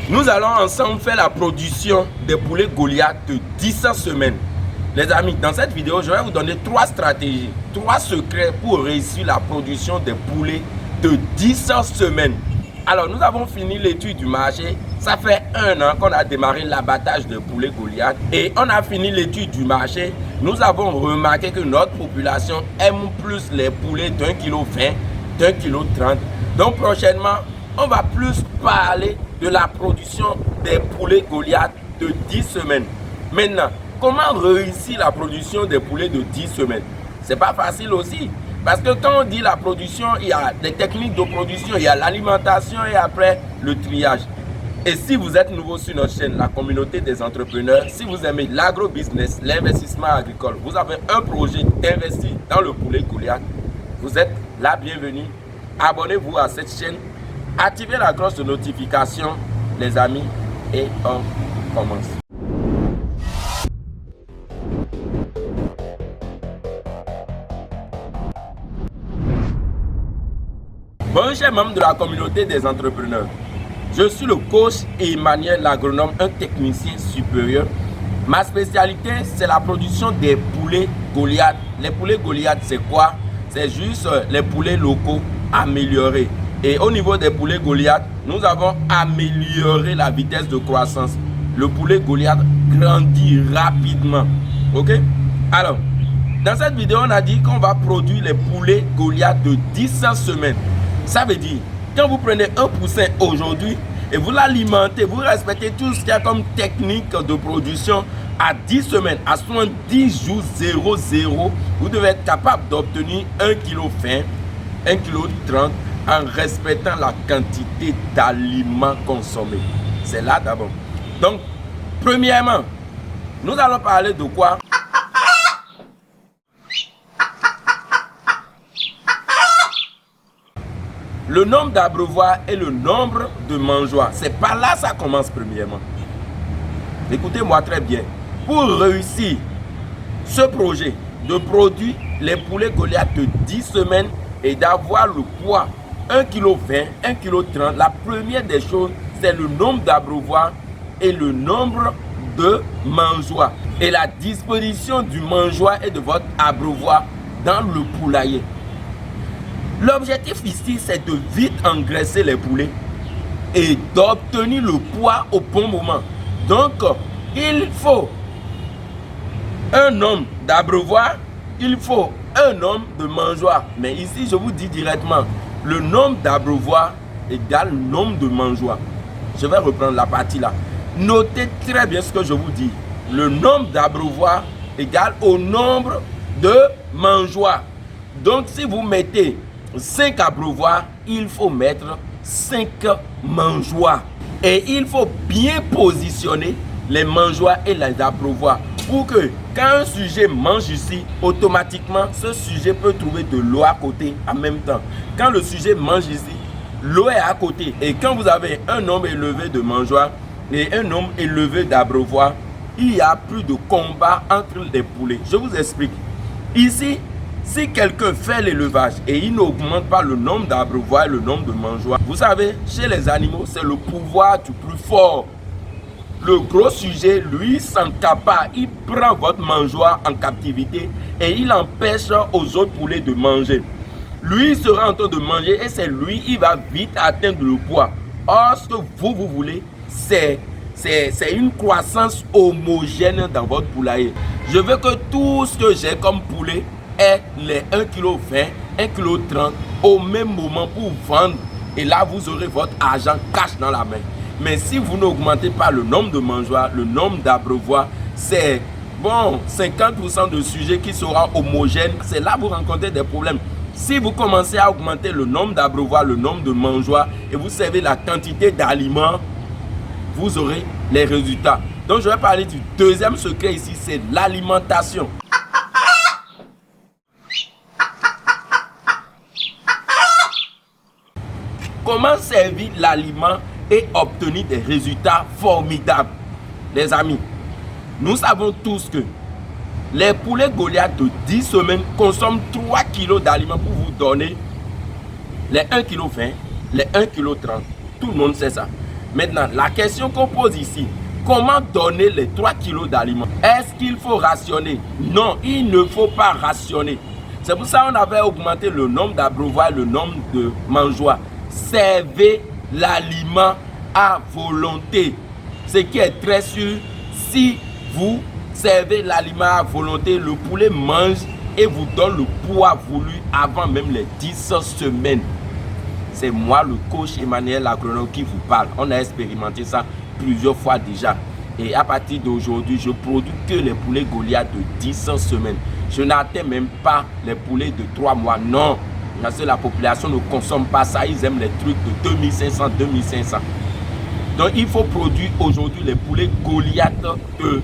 Nous allons ensemble faire la production des poulets Goliath de 10 semaines. Les amis, dans cette vidéo, je vais vous donner 3 stratégies, 3 secrets pour réussir la production des poulets de 10 semaines. Alors, nous avons fini l'étude du marché. Ça fait 1 an qu'on a démarré l'abattage de poulets Goliath. Et on a fini l'étude du marché. Nous avons remarqué que notre population aime plus les poulets d'1,20 kg, d'1,30 kg. Donc, prochainement, on va plus parler de la production des poulets Goliath de 10 semaines. Maintenant, comment réussir la production des poulets de 10 semaines? C'est pas facile aussi. Parce que quand on dit la production, il y a des techniques de production, il y a l'alimentation et après le triage. Et si vous êtes nouveau sur notre chaîne, la communauté des entrepreneurs, si vous aimez l'agro-business, l'investissement agricole, vous avez un projet d'investir dans le poulet Goliath, vous êtes la bienvenue. Abonnez-vous à cette chaîne, activez la cloche de notification, les amis, et on commence. Bonjour chers membres de la communauté des entrepreneurs. Je suis le coach Emmanuel l'agronome, un technicien supérieur. Ma spécialité, c'est la production des poulets Goliath. Les poulets Goliath, c'est quoi? C'est juste les poulets locaux améliorés. Et au niveau des poulets Goliath, nous avons amélioré la vitesse de croissance. Le poulet Goliath grandit rapidement. Ok? Alors, dans cette vidéo, on a dit qu'on va produire les poulets Goliath de 10 semaines. Ça veut dire, quand vous prenez un poussin aujourd'hui et vous l'alimentez, vous respectez tout ce qu'il y a comme technique de production, à 10 semaines, à 70 jours 00, vous devez être capable d'obtenir 1,20 kg, 1,30 kg en respectant la quantité d'aliments consommés. C'est là d'abord. Donc, premièrement, nous allons parler de quoi? Le nombre d'abreuvoirs et le nombre de mangeoires. C'est par là que ça commence premièrement. Écoutez-moi très bien. Pour réussir ce projet de produire les poulets Goliath de 10 semaines et d'avoir le poids 1,20 kg, 1,30 kg, la première des choses, c'est le nombre d'abreuvoirs et le nombre de mangeoires. Et la disposition du mangeoire et de votre abreuvoir dans le poulailler. L'objectif ici, c'est de vite engraisser les poulets et d'obtenir le poids au bon moment. Donc, il faut un nombre d'abreuvoirs, il faut un nombre de mangeoires. Mais ici, je vous dis directement, le nombre d'abreuvoirs égale le nombre de mangeoires. Je vais reprendre la partie là. Notez très bien ce que je vous dis. Le nombre d'abreuvoirs égale au nombre de mangeoires. Donc, si vous mettez 5 abreuvoirs, il faut mettre 5 mangeoires. Et il faut bien positionner les mangeoires et les abreuvoirs pour que quand un sujet mange ici, automatiquement, ce sujet peut trouver de l'eau à côté en même temps. Quand le sujet mange ici, l'eau est à côté. Et quand vous avez un nombre élevé de mangeoires et un nombre élevé d'abreuvoirs, il n'y a plus de combat entre les poulets. Je vous explique. Ici, si quelqu'un fait l'élevage et il n'augmente pas le nombre d'abreuvoirs et le nombre de mangeoires, vous savez, chez les animaux, c'est le pouvoir du plus fort. Le gros sujet, lui, s'encapare, il prend votre mangeoire en captivité et il empêche aux autres poulets de manger. Lui, il sera en train de manger et c'est lui, il va vite atteindre le poids. Or, ce que vous voulez, c'est une croissance homogène dans votre poulailler. Je veux que tout ce que j'ai comme poulet est les 1,20 kg, 1,30 kg au même moment pour vendre. Et là, vous aurez votre argent cash dans la main. Mais si vous n'augmentez pas le nombre de mangeoires, le nombre d'abreuvoirs, c'est bon, 50% de sujets qui sera homogène. C'est là que vous rencontrez des problèmes. Si vous commencez à augmenter le nombre d'abreuvoirs, le nombre de mangeoires et vous servez la quantité d'aliments, vous aurez les résultats. Donc, je vais parler du deuxième secret ici, c'est l'alimentation. Comment servir l'aliment et obtenir des résultats formidables? Les amis, nous savons tous que les poulets Goliath de 10 semaines consomment 3 kg d'aliments pour vous donner les 1,20 kg, les 1,30 kg. Tout le monde sait ça. Maintenant, la question qu'on pose ici, comment donner les 3 kilos d'aliments? Est-ce qu'il faut rationner? Non, il ne faut pas rationner. C'est pour ça qu'on avait augmenté le nombre d'abreuvoirs, le nombre de mangeoires. Servez l'aliment à volonté. Ce qui est très sûr, si vous servez l'aliment à volonté, le poulet mange et vous donne le poids voulu avant même les 10 semaines. C'est moi, le coach Emmanuel Lagrenot, qui vous parle. On a expérimenté ça plusieurs fois déjà. Et à partir d'aujourd'hui, je produis que les poulets Goliath de 10 semaines. Je n'atteins même pas les poulets de 3 mois. Non, parce que la population ne consomme pas ça. Ils aiment les trucs de 2500, 2500. Donc, il faut produire aujourd'hui les poulets Goliath de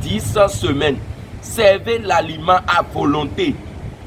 10 semaines. Servez l'aliment à volonté.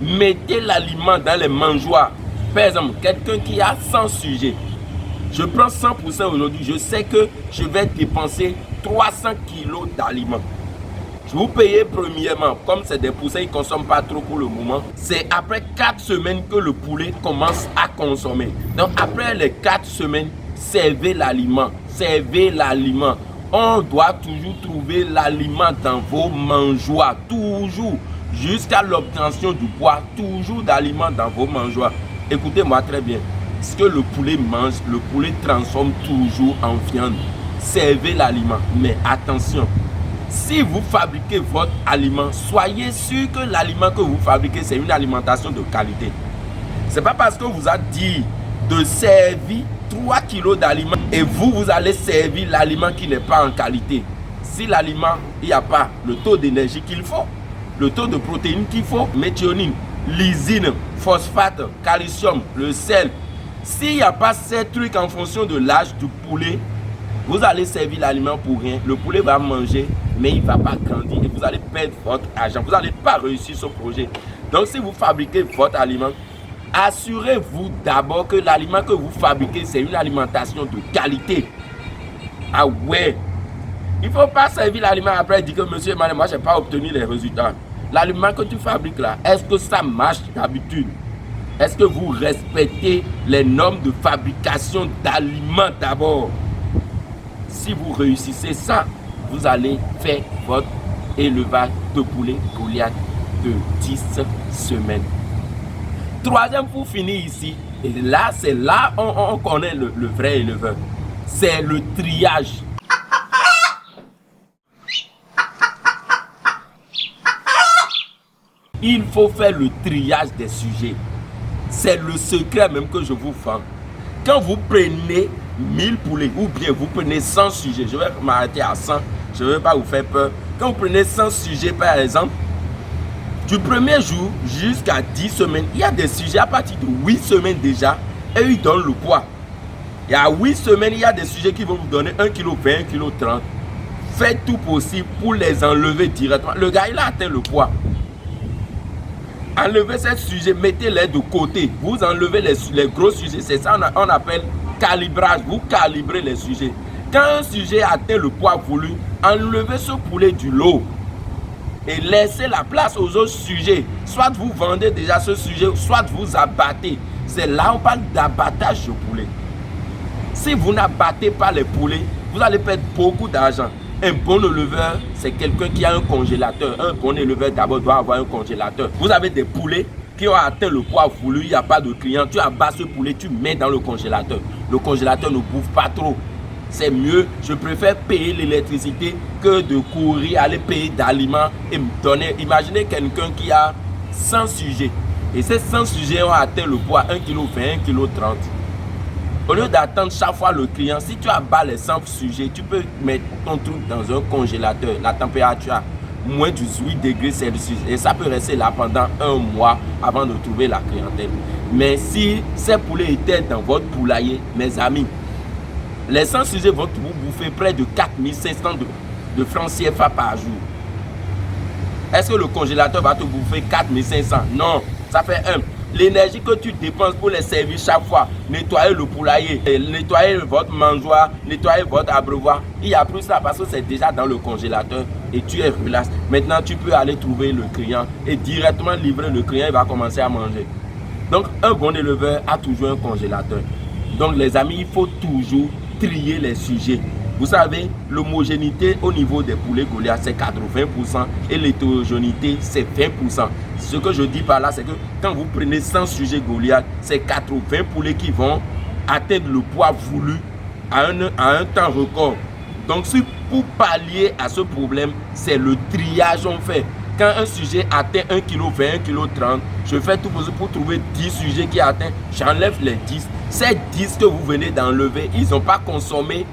Mettez l'aliment dans les mangeoires. Par exemple, quelqu'un qui a 100 sujets. Je prends 100% aujourd'hui. Je sais que je vais dépenser 300 kilos d'aliments. Je vous paye premièrement, comme c'est des poussins, ils ne consomment pas trop pour le moment. C'est après 4 semaines que le poulet commence à consommer. Donc après les 4 semaines, servez l'aliment. Servez l'aliment. On doit toujours trouver l'aliment dans vos mangeoires. Toujours. Jusqu'à l'obtention du poids. Toujours d'aliments dans vos mangeoires. Écoutez-moi très bien. Ce que le poulet mange, le poulet transforme toujours en viande. Servez l'aliment. Mais attention. Si vous fabriquez votre aliment, soyez sûr que l'aliment que vous fabriquez, c'est une alimentation de qualité. Ce n'est pas parce que vous a dit de servir 3 kilos d'aliments et vous allez servir l'aliment qui n'est pas en qualité. Si l'aliment, il n'y a pas le taux d'énergie qu'il faut, le taux de protéines qu'il faut, méthionine, lysine, phosphate, calcium, le sel. S'il n'y a pas ces trucs en fonction de l'âge du poulet, vous allez servir l'aliment pour rien. Le poulet va manger, mais il ne va pas grandir et vous allez perdre votre argent. Vous n'allez pas réussir ce projet. Donc, si vous fabriquez votre aliment, assurez-vous d'abord que l'aliment que vous fabriquez, c'est une alimentation de qualité. Ah ouais! Il ne faut pas servir l'aliment après et dire que monsieur Emmanuel, moi, je n'ai pas obtenu les résultats. L'aliment que tu fabriques là, est-ce que ça marche d'habitude? Est-ce que vous respectez les normes de fabrication d'aliments d'abord? Si vous réussissez ça, vous allez faire votre élevage de poulet Goliath de 10 semaines. Troisième, pour finir ici, et là, c'est là on connaît le vrai éleveur. C'est le triage. Il faut faire le triage des sujets. C'est le secret même que je vous vends. Quand vous prenez 1000 poulets ou bien vous prenez 100 sujets, je vais m'arrêter à 100, je ne vais pas vous faire peur. Quand vous prenez 100 sujets par exemple, du premier jour jusqu'à 10 semaines, il y a des sujets à partir de 8 semaines déjà et ils donnent le poids. Et à 8 semaines, il y a des sujets qui vont vous donner 1,20 kg, 1,30 kg. Faites tout possible pour les enlever directement. Le gars, il a atteint le poids. Enlevez ces sujets, mettez-les de côté. Vous enlevez les gros sujets. C'est ça on appelle calibrage. Vous calibrez les sujets. Quand un sujet atteint le poids voulu, enlevez ce poulet du lot et laissez la place aux autres sujets. Soit vous vendez déjà ce sujet, soit vous abattez. C'est là on parle d'abattage de poulet. Si vous n'abattez pas les poulets, vous allez perdre beaucoup d'argent. Un bon éleveur, c'est quelqu'un qui a un congélateur. Un bon éleveur d'abord doit avoir un congélateur. Vous avez des poulets qui ont atteint le poids voulu, il n'y a pas de client. Tu abats ce poulet, tu mets dans le congélateur. Le congélateur ne bouffe pas trop. C'est mieux, je préfère payer l'électricité que de courir, aller payer d'aliments et me donner. Imaginez quelqu'un qui a 100 sujets. Et ces 100 sujets ont atteint le poids 1,20 kg, 1,30 kg. Au lieu d'attendre chaque fois le client, si tu abats les 100 sujets, tu peux mettre ton truc dans un congélateur. La température à moins de 18 degrés Celsius. Et ça peut rester là pendant un mois avant de trouver la clientèle. Mais si ces poulets étaient dans votre poulailler, mes amis, les 100 sujets vont vous bouffer près de 4500 de francs CFA par jour. Est-ce que le congélateur va te bouffer 4500? Non, ça fait un. L'énergie que tu dépenses pour les servir chaque fois, nettoyer le poulailler, nettoyer votre mangeoire, nettoyer votre abreuvoir, il n'y a plus ça parce que c'est déjà dans le congélateur et tu es relax. Maintenant, tu peux aller trouver le client et directement livrer le client, il va commencer à manger. Donc, un bon éleveur a toujours un congélateur. Donc, les amis, il faut toujours trier les sujets. Vous savez, l'homogénéité au niveau des poulets Goliath, c'est 80% et l'hétérogénéité, c'est 20%. Ce que je dis par là, c'est que quand vous prenez 100 sujets Goliath, c'est 80 poulets qui vont atteindre le poids voulu à un temps record. Donc, si pour pallier à ce problème, c'est le triage qu'on fait. Quand un sujet atteint 1 kg 20, 1 kg 30, je fais tout pour trouver 10 sujets qui atteignent, j'enlève les 10. Ces 10 que vous venez d'enlever, ils n'ont pas consommé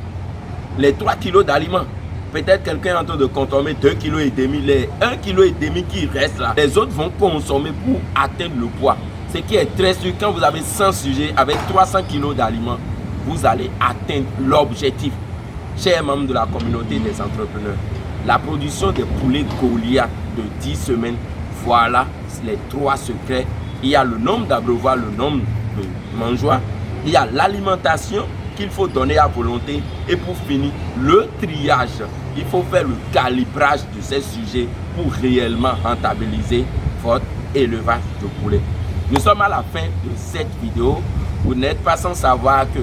les 3 kg d'aliments. Peut-être quelqu'un est en train de consommer 2,5 kg. Les 1,5 kg qui restent là, les autres vont consommer pour atteindre le poids. Ce qui est très sûr, quand vous avez 100 sujets avec 300 kg d'aliments, vous allez atteindre l'objectif. Chers membres de la communauté des entrepreneurs, la production des poulets Goliath de 10 semaines, voilà les 3 secrets. Il y a le nombre d'abreuvoirs, le nombre de mangeoires, il y a l'alimentation qu'il faut donner à volonté et pour finir, le triage. Il faut faire le calibrage de ces sujets pour réellement rentabiliser votre élevage de poulets. Nous sommes à la fin de cette vidéo. Vous n'êtes pas sans savoir que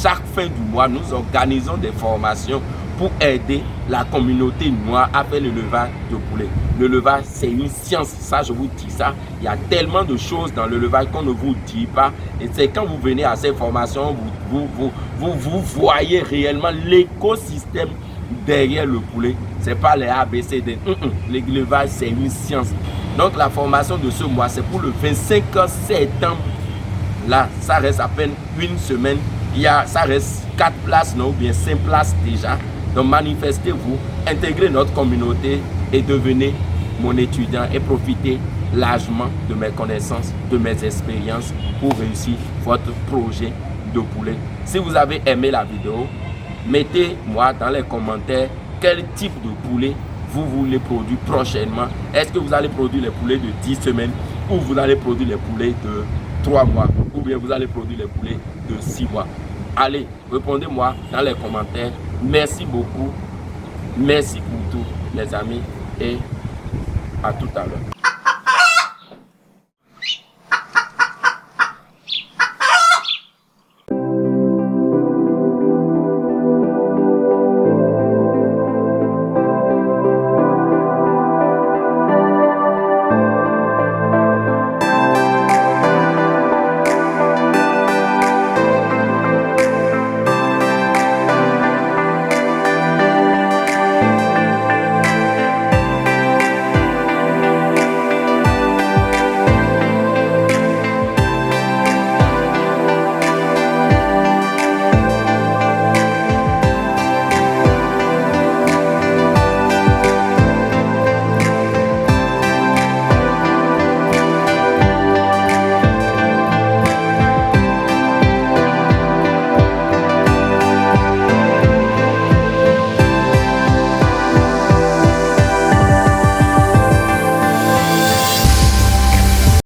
chaque fin du mois, nous organisons des formations pour aider la communauté noire à faire l'élevage de poulets. L'élevage, c'est une science, ça je vous dis ça. Il y a tellement de choses dans l'élevage qu'on ne vous dit pas. Et c'est quand vous venez à ces formations, vous voyez réellement l'écosystème derrière le poulet. Ce n'est pas les ABCD. L'élevage, c'est une science. Donc la formation de ce mois, c'est pour le 25 septembre. Là, ça reste à peine une semaine. Ça reste 4 places, non, ou bien 5 places déjà. Donc manifestez-vous, intégrez notre communauté et devenez mon étudiant et profitez largement de mes connaissances, de mes expériences pour réussir votre projet de poulet. Si vous avez aimé la vidéo, mettez-moi dans les commentaires quel type de poulet vous voulez produire prochainement. Est-ce que vous allez produire les poulets de 10 semaines ou vous allez produire les poulets de 3 mois ou bien vous allez produire les poulets de 6 mois. Allez, répondez-moi dans les commentaires. Merci beaucoup. Merci pour tout, les amis, et à tout à l'heure.